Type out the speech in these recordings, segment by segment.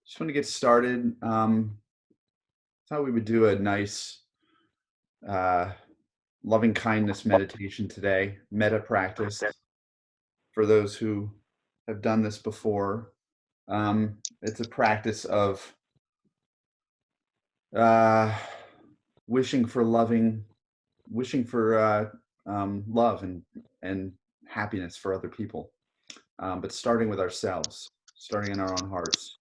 Just want to get started. Thought we would do a nice uh, loving kindness meditation today, metta practice for those who have done this before. It's a practice of uh, wishing for loving, wishing for love and happiness for other people, but starting with ourselves, starting in our own hearts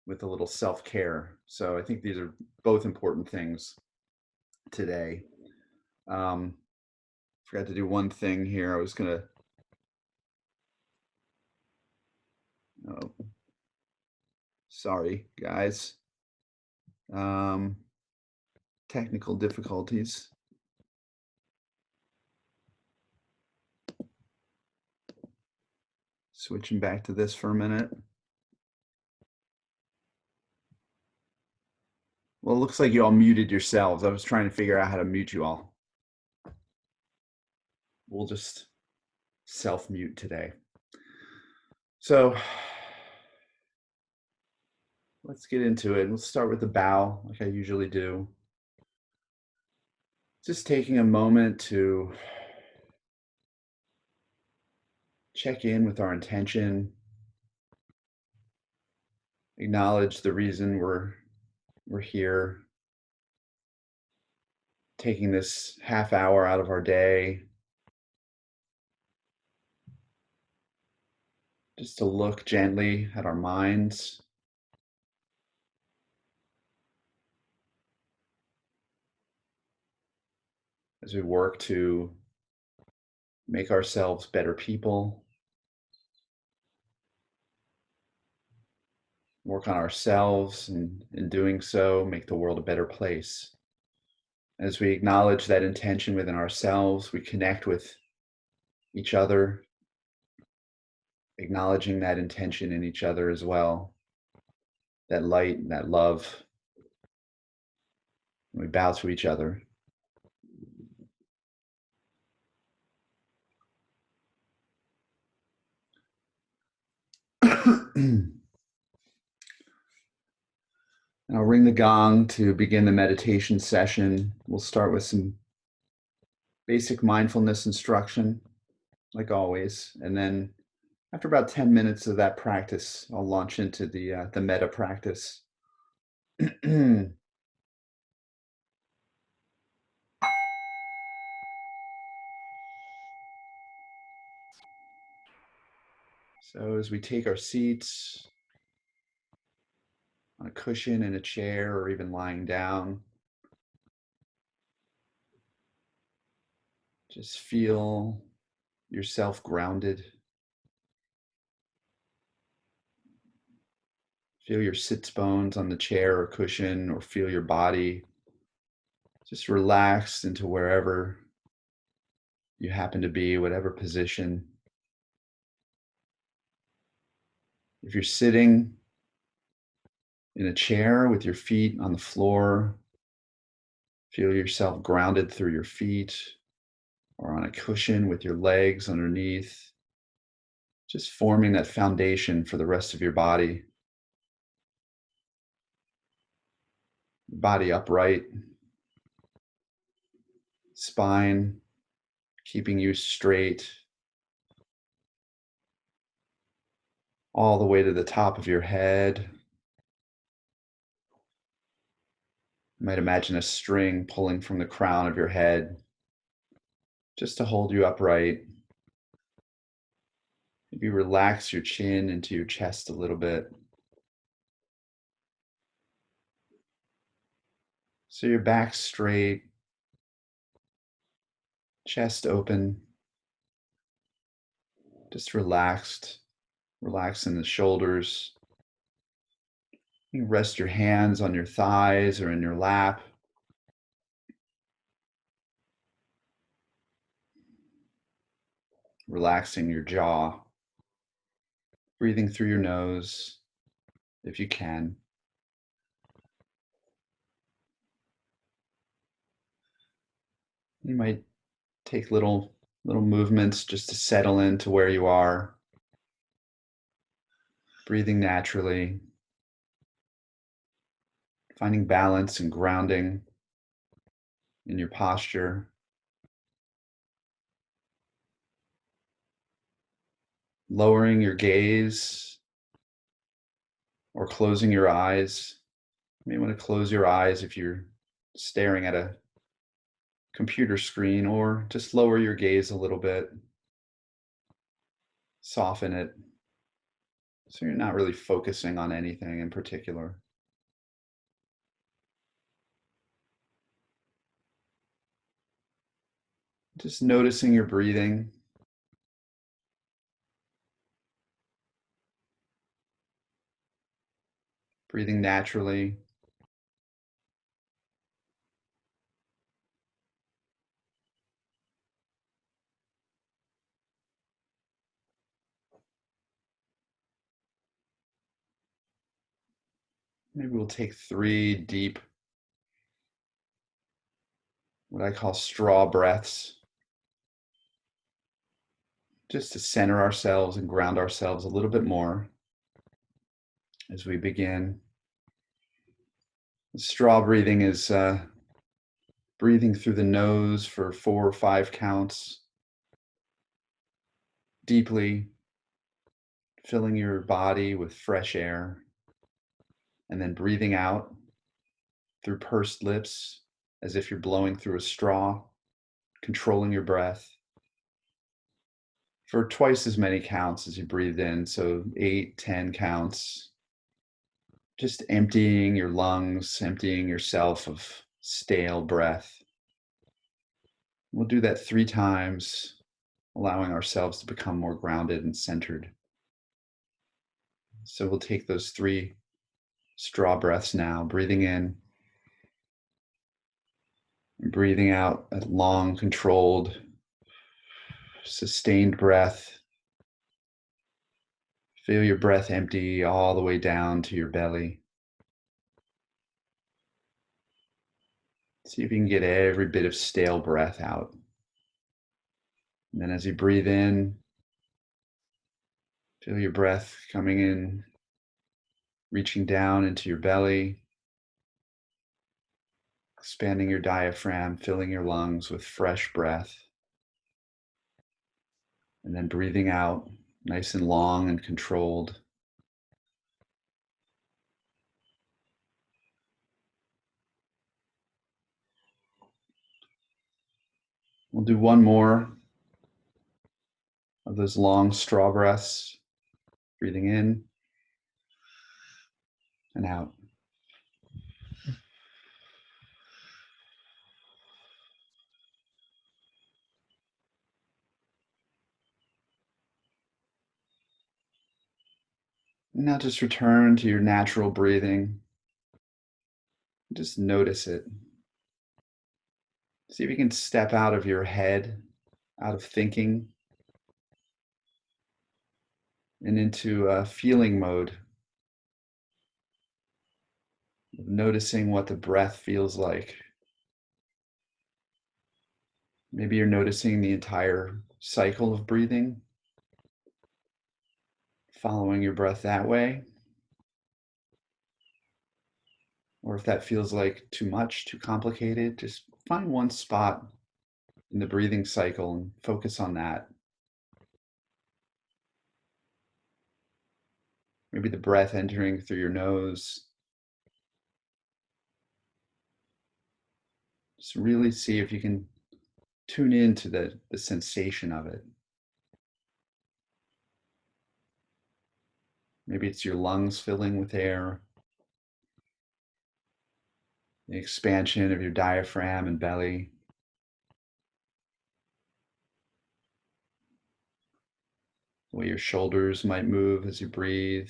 with a little self-care. So I think these are both important things today. Um, Forgot to do one thing here. I was gonna, oh, sorry, guys. Um, Technical difficulties. Switching back to this for a minute. Well, it looks like you all muted yourselves. I was trying to figure out how to mute you all. We'll just self-mute today. So let's get into it. Let's start with the bow, like I usually do. Just taking a moment to check in with our intention, acknowledge the reason we're here, taking this half hour out of our day just to look gently at our minds, as we work to make ourselves better people, work on ourselves, and in doing so, make the world a better place. As we acknowledge that intention within ourselves, we connect with each other, acknowledging that intention in each other as well, that light and that love. And we bow to each other. I'll ring the gong to begin the meditation session. We'll start with some basic mindfulness instruction, like always, and then after about 10 minutes of that practice, I'll launch into the metta practice. So as we take our seats on a cushion in a chair or even lying down, just feel yourself grounded. Feel your sits bones on the chair or cushion, or feel your body just relaxed into wherever you happen to be, whatever position. If you're sitting in a chair with your feet on the floor, feel yourself grounded through your feet, or on a cushion with your legs underneath, just forming that foundation for the rest of your body. Body upright, spine keeping you straight, all the way to the top of your head. You might imagine a string pulling from the crown of your head just to hold you upright. Maybe relax your chin into your chest a little bit. So your back's straight, chest open, just relaxed, relax in the shoulders. You can rest your hands on your thighs or in your lap. Relaxing your jaw. Breathing through your nose if you can. You might take little movements just to settle into where you are. Breathing naturally. finding balance and grounding in your posture, lowering your gaze or closing your eyes. You may want to close your eyes if you're staring at a computer screen, or just lower your gaze a little bit, soften it so you're not really focusing on anything in particular. Just noticing your breathing, breathing naturally. Maybe we'll take 3 deep, what I call straw breaths, just to center ourselves and ground ourselves a little bit more as we begin. Straw breathing is breathing through the nose for 4 or 5 counts, deeply filling your body with fresh air, and then breathing out through pursed lips as if you're blowing through a straw, controlling your breath for twice as many counts as you breathe in. So 8, 10 counts, just emptying your lungs, emptying yourself of stale breath. We'll do that 3 times, allowing ourselves to become more grounded and centered. So we'll take those 3 straw breaths now, breathing in and breathing out, a long, controlled, sustained breath. Feel your breath empty all the way down to your belly. See if you can get every bit of stale breath out. And then as you breathe in, feel your breath coming in, reaching down into your belly, expanding your diaphragm, filling your lungs with fresh breath. And then breathing out, nice and long and controlled. We'll do one more of those long straw breaths, breathing in and out. Now just return to your natural breathing. Just notice it. See if you can step out of your head, out of thinking, and into a feeling mode of noticing what the breath feels like. Maybe you're noticing the entire cycle of breathing, following your breath that way. Or if that feels like too much, too complicated, just find one spot in the breathing cycle and focus on that. Maybe the breath entering through your nose. Just really see if you can tune into the sensation of it. Maybe it's your lungs filling with air, the expansion of your diaphragm and belly. The way your shoulders might move as you breathe.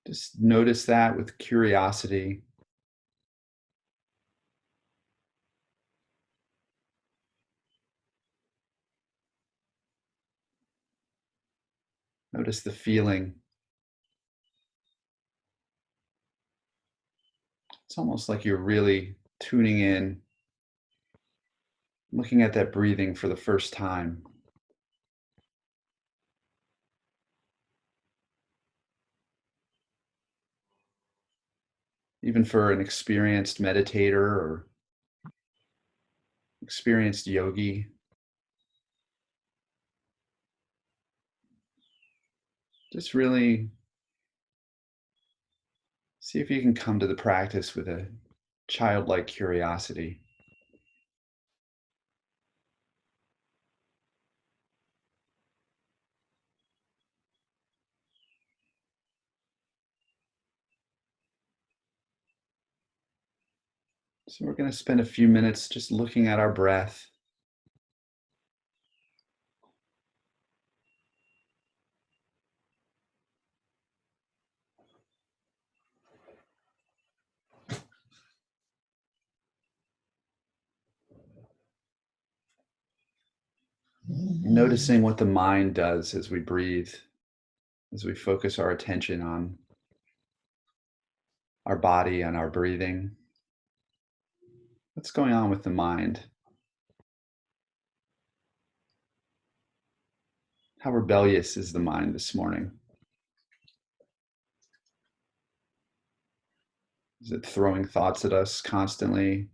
Just notice that with curiosity. Notice the feeling. It's almost like you're really tuning in, looking at that breathing for the first time. even for an experienced meditator or experienced yogi. Just really see if you can come to the practice with a childlike curiosity. So we're going to spend a few minutes just looking at our breath. Noticing what the mind does as we breathe, as we focus our attention on our body and our breathing. What's going on with the mind? How rebellious is the mind this morning? Is it throwing thoughts at us constantly?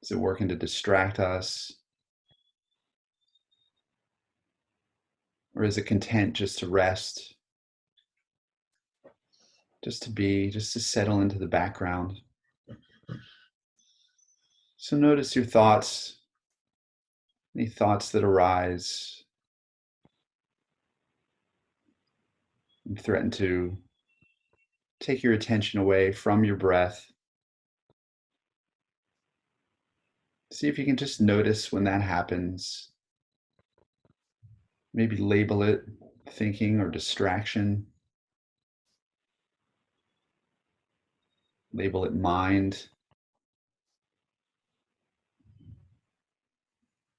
Is it working to distract us? Or is it content just to rest, just to be, just to settle into the background? So notice your thoughts, any thoughts that arise and threaten to take your attention away from your breath. See if you can just notice when that happens. Maybe label it thinking or distraction. Label it mind.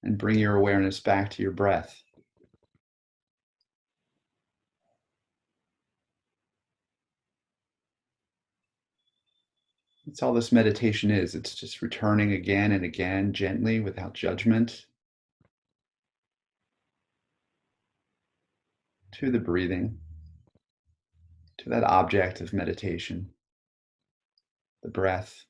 And bring your awareness back to your breath. That's all this meditation is. It's just returning again and again, gently, without judgment, to the breathing, to that object of meditation, the breath.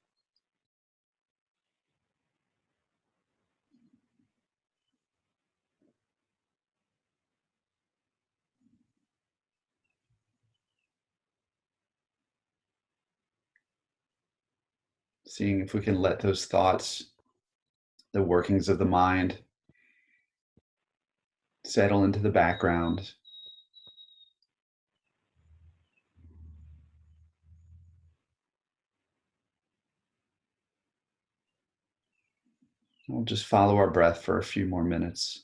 Seeing if we can let those thoughts, the workings of the mind, settle into the background. We'll just follow our breath for a few more minutes.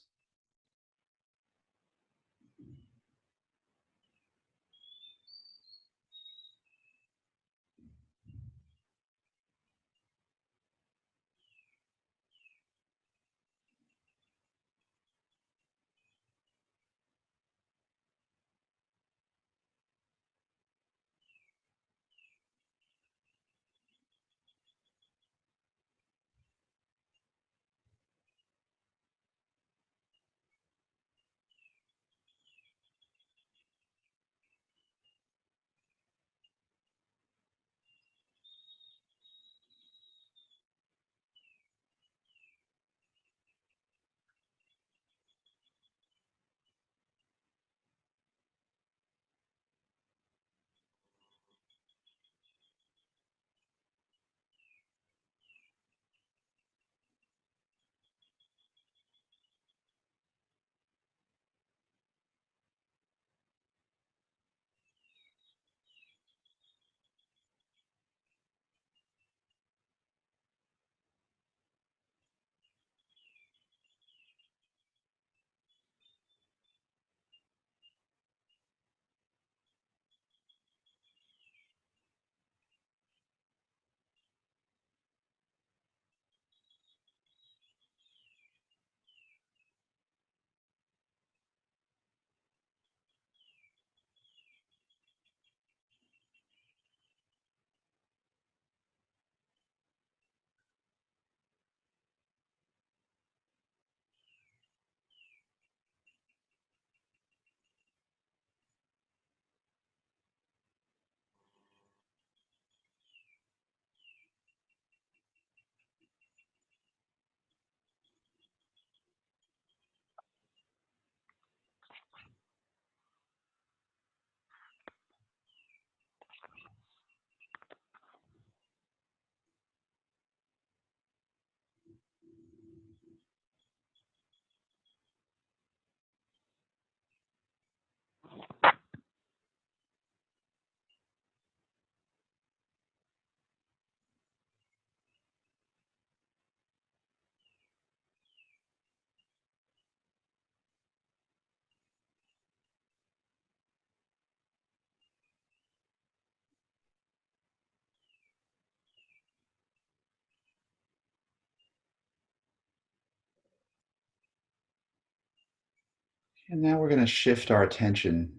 And now we're going to shift our attention,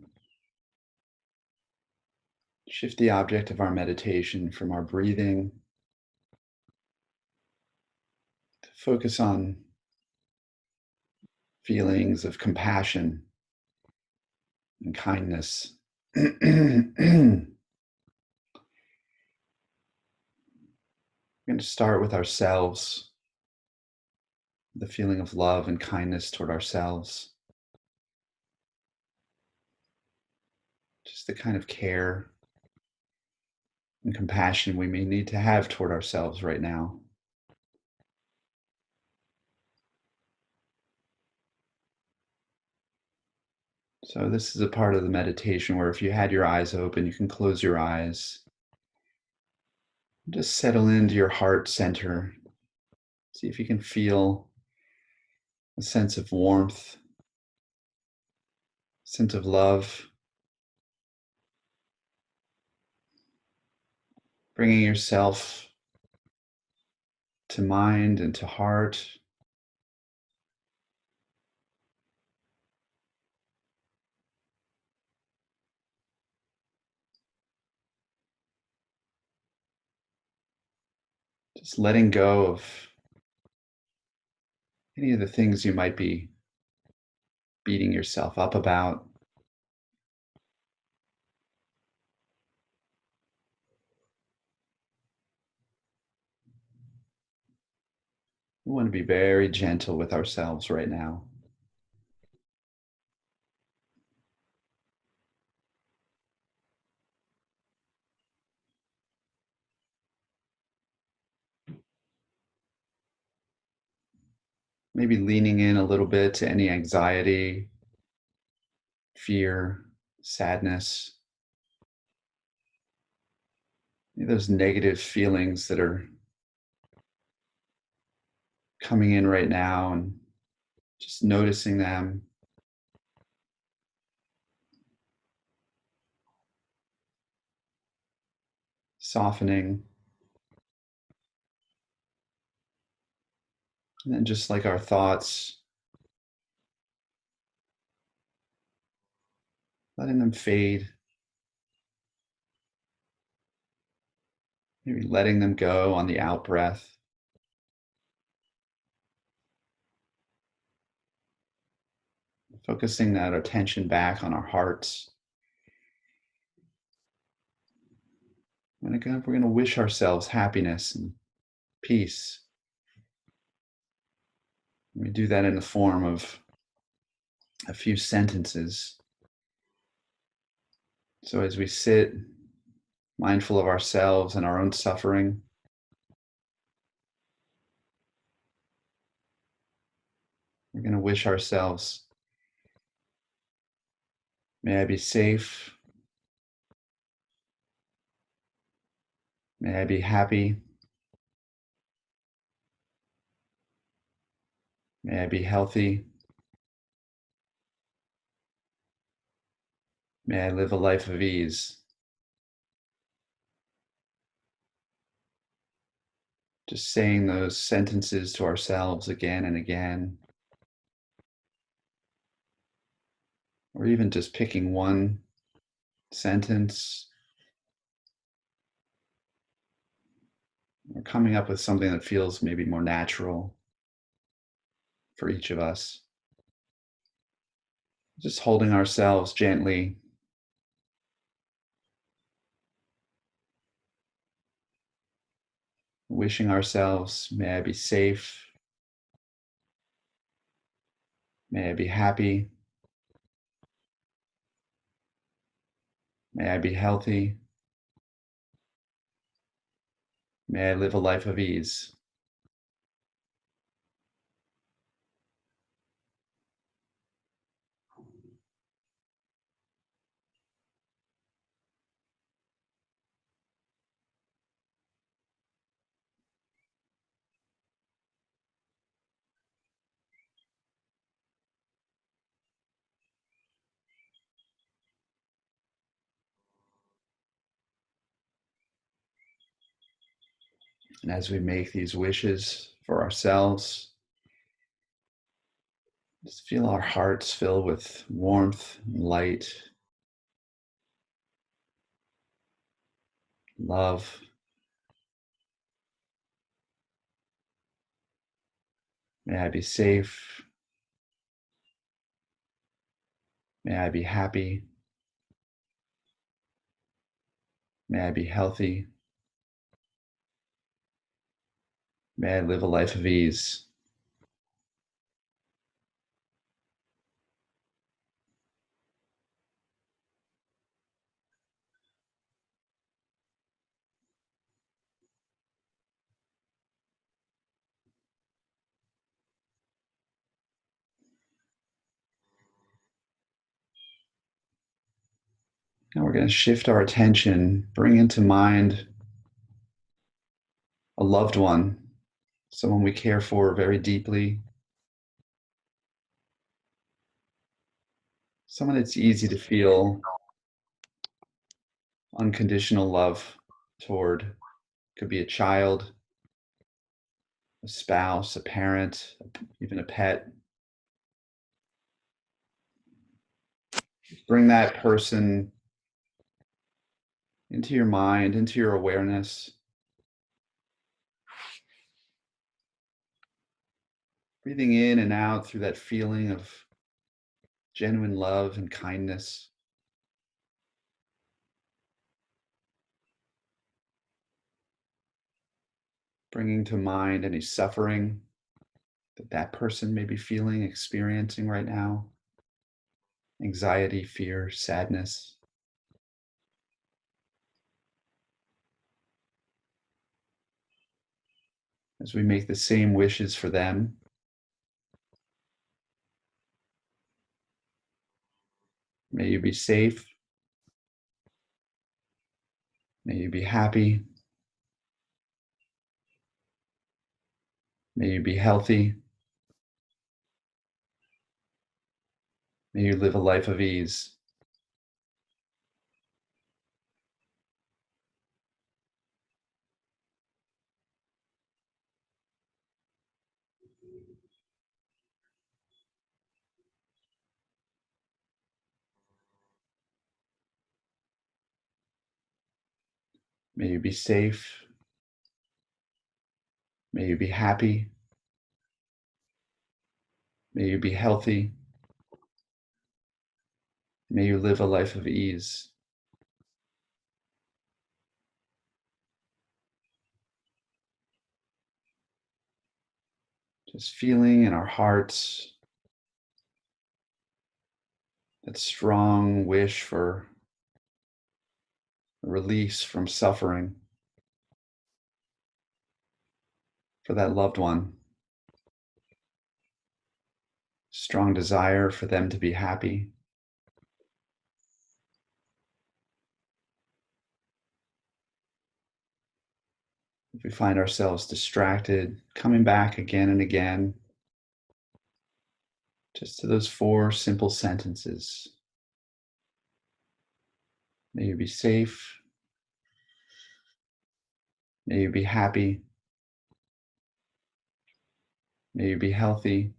shift the object of our meditation from our breathing to focus on feelings of compassion and kindness. We're going to start with ourselves, the feeling of love and kindness toward ourselves, just the kind of care and compassion we may need to have toward ourselves right now. So, this is a part of the meditation where if you had your eyes open, you can close your eyes. Just settle into your heart center. See if you can feel a sense of warmth, sense of love, bringing yourself to mind and to heart. Just letting go of any of the things you might be beating yourself up about. We want to be very gentle with ourselves right now. Maybe leaning in a little bit to any anxiety, fear, sadness, those negative feelings that are coming in right now, and just noticing them, softening. And then just like our thoughts, letting them fade, maybe letting them go on the out breath, focusing that attention back on our hearts. And again, we're going to wish ourselves happiness and peace. We do that in the form of a few sentences. So as we sit mindful of ourselves and our own suffering, we're going to wish ourselves, may I be safe, may I be happy, may I be healthy, may I live a life of ease. Just saying those sentences to ourselves again and again, or even just picking one sentence, or coming up with something that feels maybe more natural for each of us. Just holding ourselves gently, wishing ourselves, may I be safe, may I be happy, may I be healthy, may I live a life of ease. And as we make these wishes for ourselves, Just feel our hearts fill with warmth and light, love. May I be safe. May I be happy. May I be healthy. May I live a life of ease. Now we're going to shift our attention, bring into mind a loved one, someone we care for very deeply, someone it's easy to feel unconditional love toward. Could be a child, a spouse, a parent, even a pet. Bring that person into your mind, into your awareness, breathing in and out through that feeling of genuine love and kindness. Bringing to mind any suffering that that person may be feeling, experiencing right now. Anxiety, fear, sadness. As we make the same wishes for them, may you be safe. May you be happy. May you be healthy. May you live a life of ease. May you be safe. May you be happy. May you be healthy. May you live a life of ease. Just feeling in our hearts that strong wish for a release from suffering for that loved one. Strong desire for them to be happy. If we find ourselves distracted, coming back again and again, just to those 4 simple sentences. May you be safe. May you be happy. May you be healthy.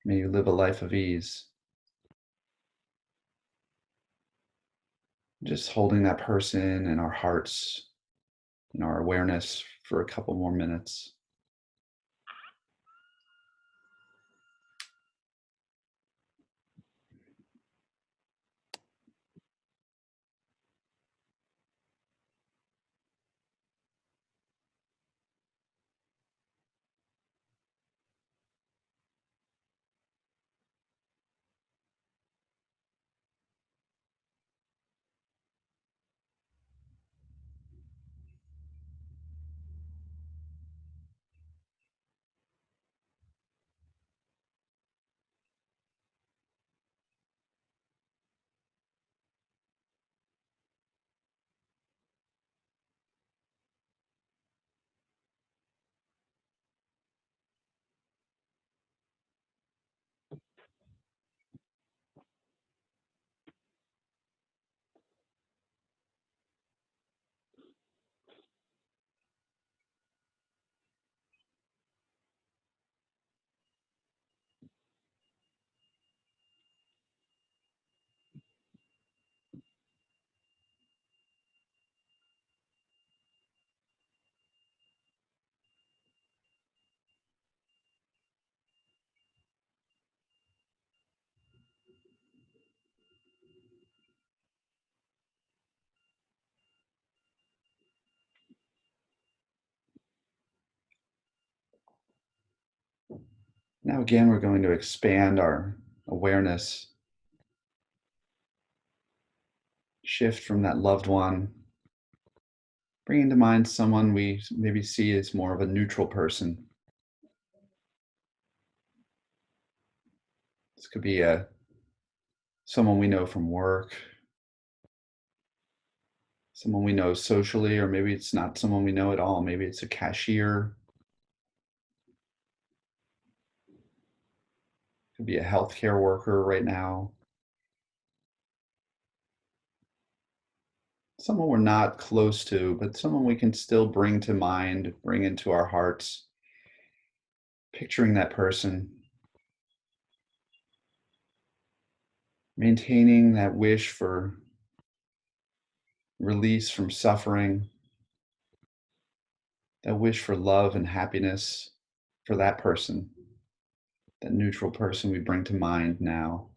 May you live a life of ease. Just holding that person in our hearts, in our awareness for a couple more minutes. Now, again, we're going to expand our awareness, shift from that loved one, bringing to mind someone we maybe see as more of a neutral person. This could be someone we know from work, someone we know socially, or maybe it's not someone we know at all. Maybe it's a cashier, could be a healthcare worker right now, someone we're not close to, but someone we can still bring to mind, bring into our hearts, picturing that person, maintaining that wish for release from suffering, that wish for love and happiness for that person, that neutral person we bring to mind now.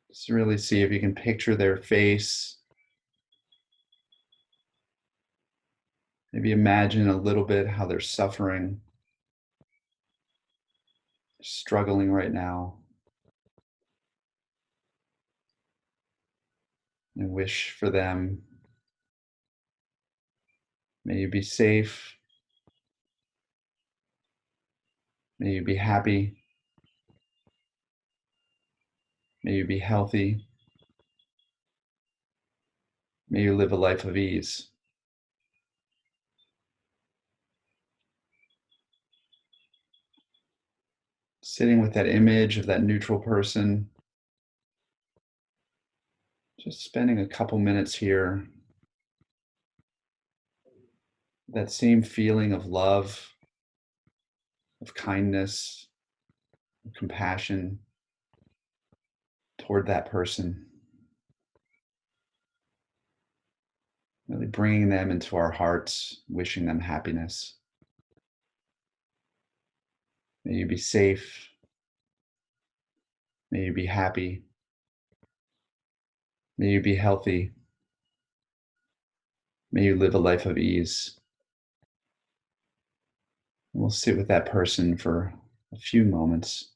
Just really see if you can picture their face. Maybe imagine a little bit how they're suffering, struggling right now, and wish for them. May you be safe. May you be happy. May you be healthy. May you live a life of ease. Sitting with that image of that neutral person, just spending a couple minutes here, that same feeling of love, of kindness, of compassion toward that person, really bringing them into our hearts, wishing them happiness. May you be safe. May you be happy. May you be healthy. May you live a life of ease. And we'll sit with that person for a few moments.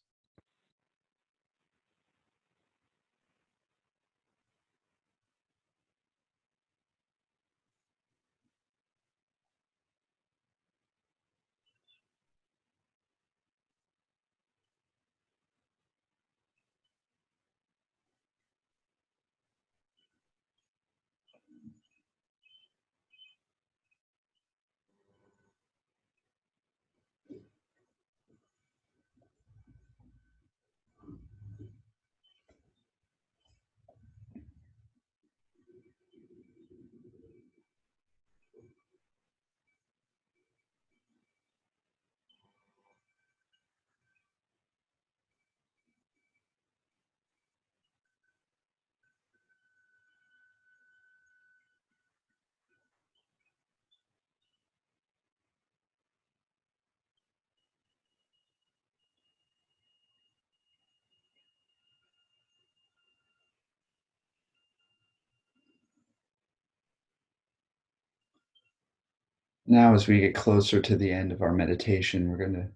Now, as we get closer to the end of our meditation, we're going to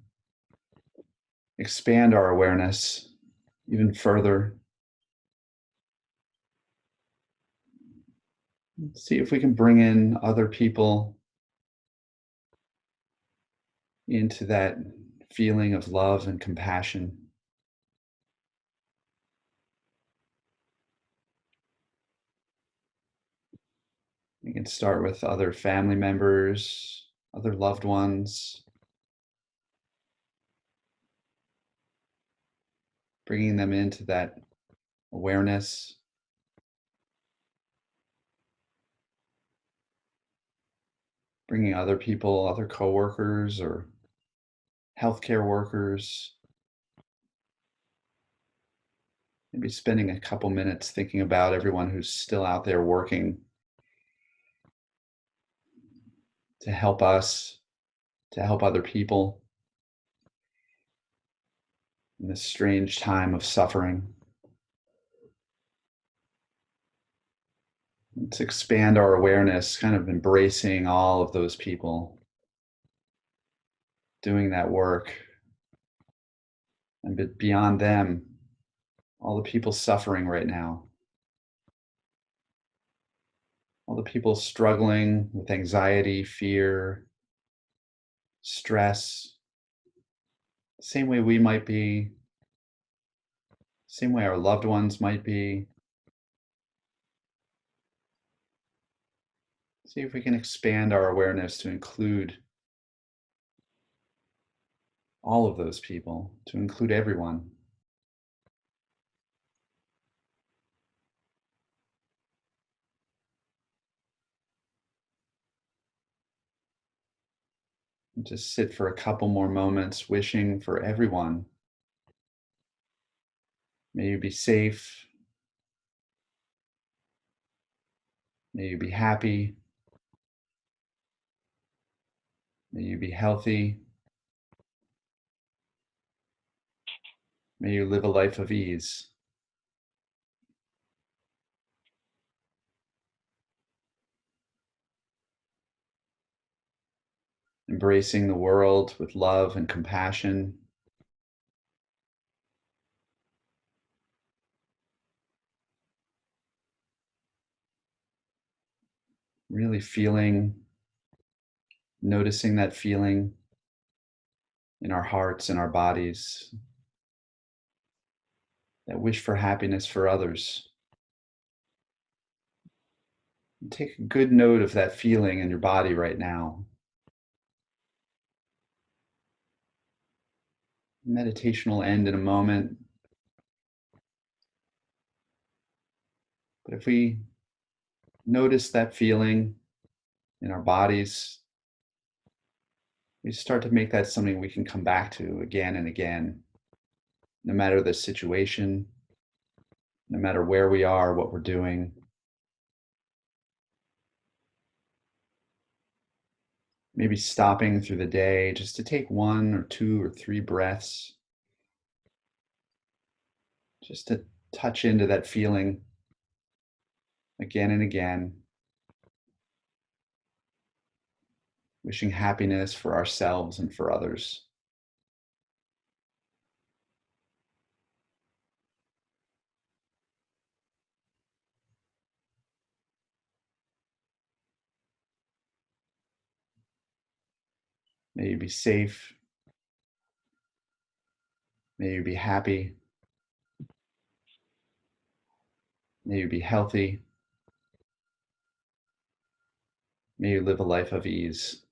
expand our awareness even further. See if we can bring in other people into that feeling of love and compassion. We can start with other family members, other loved ones, bringing them into that awareness, bringing other people, other coworkers or healthcare workers, maybe spending a couple minutes thinking about everyone who's still out there working to help us, to help other people in this strange time of suffering. Let's expand our awareness, kind of embracing all of those people, doing that work. And beyond them, all the people suffering right now, all the people struggling with anxiety, fear, stress, same way we might be, same way our loved ones might be. See if we can expand our awareness to include all of those people, to include everyone. And just sit for a couple more moments, wishing for everyone. May you be safe. May you be happy. May you be healthy. May you live a life of ease. Embracing the world with love and compassion. Really feeling, noticing that feeling in our hearts and our bodies, that wish for happiness for others. And take a good note of that feeling in your body right now. Meditation will end in a moment, but if we notice that feeling in our bodies, we start to make that something we can come back to again and again, no matter the situation, no matter where we are, what we're doing. Maybe stopping through the day just to take 1 or 2 or 3 breaths, just to touch into that feeling again and again, wishing happiness for ourselves and for others. May you be safe. May you be happy. May you be healthy. May you live a life of ease.